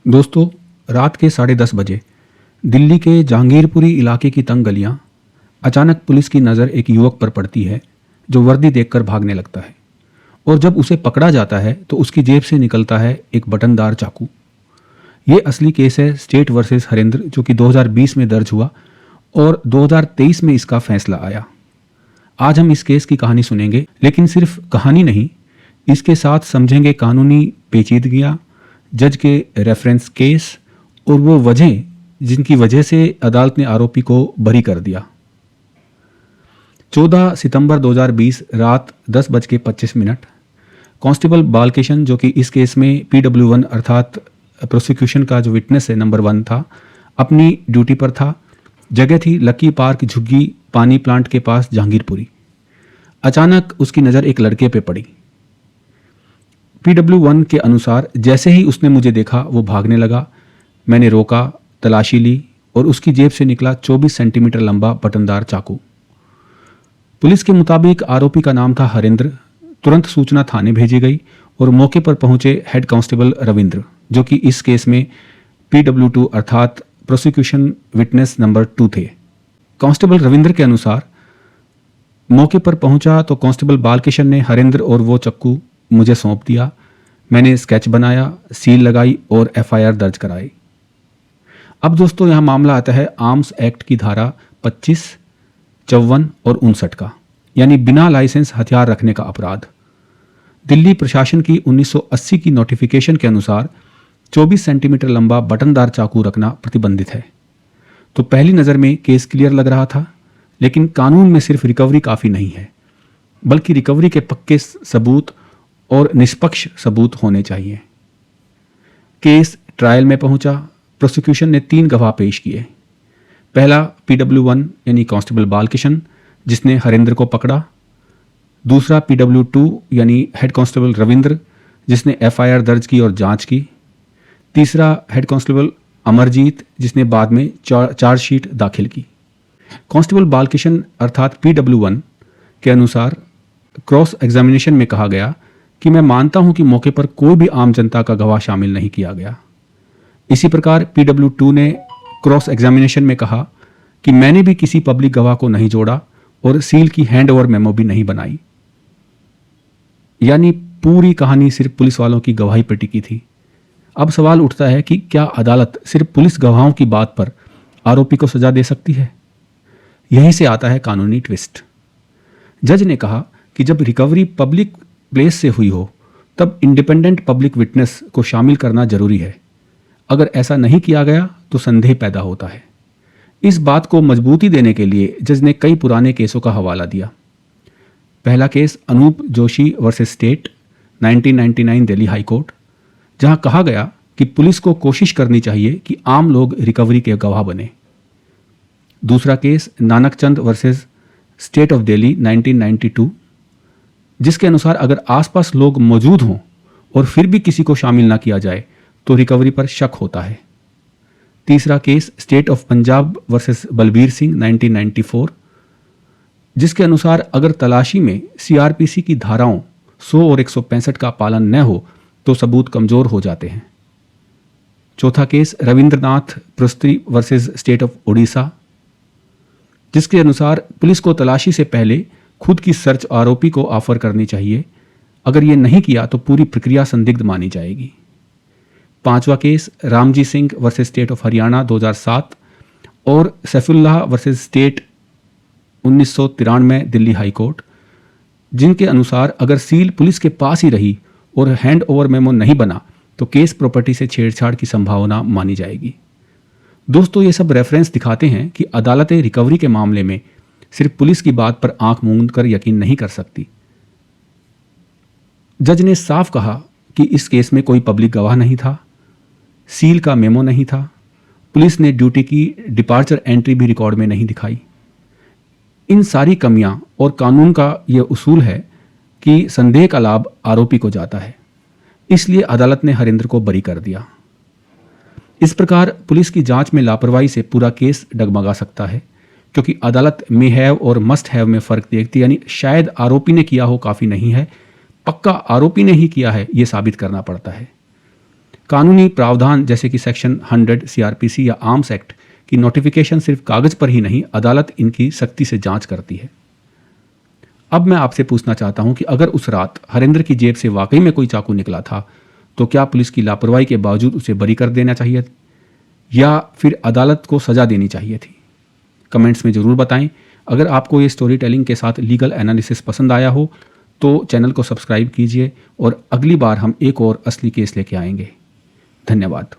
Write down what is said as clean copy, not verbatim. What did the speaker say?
दोस्तों, रात के 10:30 बजे दिल्ली के जहांगीरपुरी इलाके की तंग गलियां, अचानक पुलिस की नज़र एक युवक पर पड़ती है जो वर्दी देखकर भागने लगता है। और जब उसे पकड़ा जाता है तो उसकी जेब से निकलता है एक बटनदार चाकू। ये असली केस है स्टेट वर्सेस हरेंद्र, जो कि 2020 में दर्ज हुआ और 2023 में इसका फैसला आया। आज हम इस केस की कहानी सुनेंगे, लेकिन सिर्फ कहानी नहीं, इसके साथ समझेंगे कानूनी पेचीदगियां, जज के रेफरेंस केस और वो वजह जिनकी वजह से अदालत ने आरोपी को बरी कर दिया। 14 सितंबर 2020 रात 10:25 कांस्टेबल बालकिशन, जो कि इस केस में PW1 अर्थात प्रोसिक्यूशन का जो विटनेस है नंबर 1 था, अपनी ड्यूटी पर था। जगह थी लकी पार्क झुग्गी पानी प्लांट के पास जहांगीरपुरी। अचानक उसकी नज़र एक लड़के पे पड़ी। PW1 के अनुसार जैसे ही उसने मुझे देखा वो भागने लगा। मैंने रोका, तलाशी ली और उसकी जेब से निकला 24 सेंटीमीटर लंबा बटनदार चाकू। पुलिस के मुताबिक आरोपी का नाम था हरेंद्र। तुरंत सूचना थाने भेजी गई और मौके पर पहुंचे हेड कांस्टेबल रविंद्र, जो कि इस केस में PW2 अर्थात प्रोसिक्यूशन विटनेस नंबर 2 थे। कांस्टेबल रविंद्र के अनुसार मौके पर पहुंचा तो कांस्टेबल बालकिशन ने हरेंद्र और वो चाकू मुझे सौंप दिया। मैंने स्केच बनाया, सील लगाई और FIR दर्ज कराई। अब दोस्तों यहाँ मामला आता है आर्म्स एक्ट की धारा 25, 54 और 59 का, यानी बिना लाइसेंस हथियार रखने का अपराध। दिल्ली प्रशासन की 1980 की नोटिफिकेशन के अनुसार 24 सेंटीमीटर लंबा बटनदार चाकू रखना प्रतिबंधित है। तो पहली नज़र में केस क्लियर लग रहा था, लेकिन कानून में सिर्फ रिकवरी काफ़ी नहीं है, बल्कि रिकवरी के पक्के सबूत और निष्पक्ष सबूत होने चाहिए। केस ट्रायल में पहुंचा। प्रोसिक्यूशन ने 3 गवाह पेश किए। पहला PW1 यानी कांस्टेबल बालकिशन, जिसने हरेंद्र को पकड़ा। दूसरा PW2 यानी हेड कांस्टेबल रविंद्र, जिसने FIR दर्ज की और जांच की। तीसरा हेड कांस्टेबल अमरजीत, जिसने बाद में चार्जशीट दाखिल की। कांस्टेबल बालकिशन अर्थात PW1 के अनुसार क्रॉस एग्जामिनेशन में कहा गया कि मैं मानता हूं कि मौके पर कोई भी आम जनता का गवाह शामिल नहीं किया गया। इसी प्रकार PW2 ने क्रॉस एग्जामिनेशन में कहा कि मैंने भी किसी पब्लिक गवाह को नहीं जोड़ा और सील की हैंड ओवर मेमो भी नहीं बनाई। यानी पूरी कहानी सिर्फ पुलिस वालों की गवाही पर टिकी थी। अब सवाल उठता है कि क्या अदालत सिर्फ पुलिस गवाहों की बात पर आरोपी को सजा दे सकती है? यहीं से आता है कानूनी ट्विस्ट। जज ने कहा कि जब रिकवरी पब्लिक प्लेस से हुई हो तब इंडिपेंडेंट पब्लिक विटनेस को शामिल करना जरूरी है। अगर ऐसा नहीं किया गया तो संदेह पैदा होता है। इस बात को मजबूती देने के लिए जज ने कई पुराने केसों का हवाला दिया। पहला case Anoop Joshi versus state 1999 Delhi high court, जहां कहा गया कि पुलिस को कोशिश करनी चाहिए कि आम लोग रिकवरी के गवाह बने। दूसरा case Nanak Chand versus state of Delhi 1992, जिसके अनुसार अगर आसपास लोग मौजूद हों और फिर भी किसी को शामिल ना किया जाए तो रिकवरी पर शक होता है। तीसरा case state of Punjab versus Balbir Singh 1994, जिसके अनुसार अगर तलाशी में CRPC की धाराओं 100 और 165 का पालन न हो तो सबूत कमजोर हो जाते हैं। चौथा केस रविंद्रनाथ प्रस्त्री वर्सेस स्टेट ऑफ ओडिशा, जिसके अनुसार पुलिस को तलाशी से पहले खुद की सर्च आरोपी को ऑफर करनी चाहिए। अगर ये नहीं किया तो पूरी प्रक्रिया संदिग्ध मानी जाएगी। पांचवा case Ramji Singh versus state of Haryana 2007 और Saifullah versus state 1993 Delhi high court, जिनके अनुसार अगर सील पुलिस के पास ही रही और हैंड ओवर मेमो नहीं बना तो केस प्रॉपर्टी से छेड़छाड़ की संभावना मानी जाएगी। दोस्तों, ये सब रेफरेंस दिखाते हैं कि अदालतें रिकवरी के मामले में सिर्फ पुलिस की बात पर आंख मूंद कर यकीन नहीं कर सकती। जज ने साफ कहा कि इस केस में कोई पब्लिक गवाह नहीं था, सील का मेमो नहीं था, पुलिस ने ड्यूटी की डिपार्चर एंट्री भी रिकॉर्ड में नहीं दिखाई। इन सारी कमियां और कानून का यह उसूल है कि संदेह का लाभ आरोपी को जाता है, इसलिए अदालत ने हरेंद्र को बरी कर दिया। इस प्रकार पुलिस की जांच में लापरवाही से पूरा केस डगमगा सकता है, क्योंकि अदालत मे हैव और मस्ट हैव में फ़र्क देखती है। यानी शायद आरोपी ने किया हो काफ़ी नहीं है, पक्का आरोपी ने ही किया है ये साबित करना पड़ता है। कानूनी प्रावधान जैसे कि सेक्शन 100 सीआरपीसी या आर्म्स एक्ट की नोटिफिकेशन सिर्फ कागज पर ही नहीं, अदालत इनकी सख्ती से जांच करती है। अब मैं आपसे पूछना चाहता हूं कि अगर उस रात हरेंद्र की जेब से वाकई में कोई चाकू निकला था, तो क्या पुलिस की लापरवाही के बावजूद उसे बरी कर देना चाहिए या फिर अदालत को सजा देनी चाहिए थी? कमेंट्स में ज़रूर बताएं। अगर आपको ये स्टोरी टेलिंग के साथ लीगल एनालिसिस पसंद आया हो तो चैनल को सब्सक्राइब कीजिए और अगली बार हम एक और असली केस लेके आएंगे। धन्यवाद।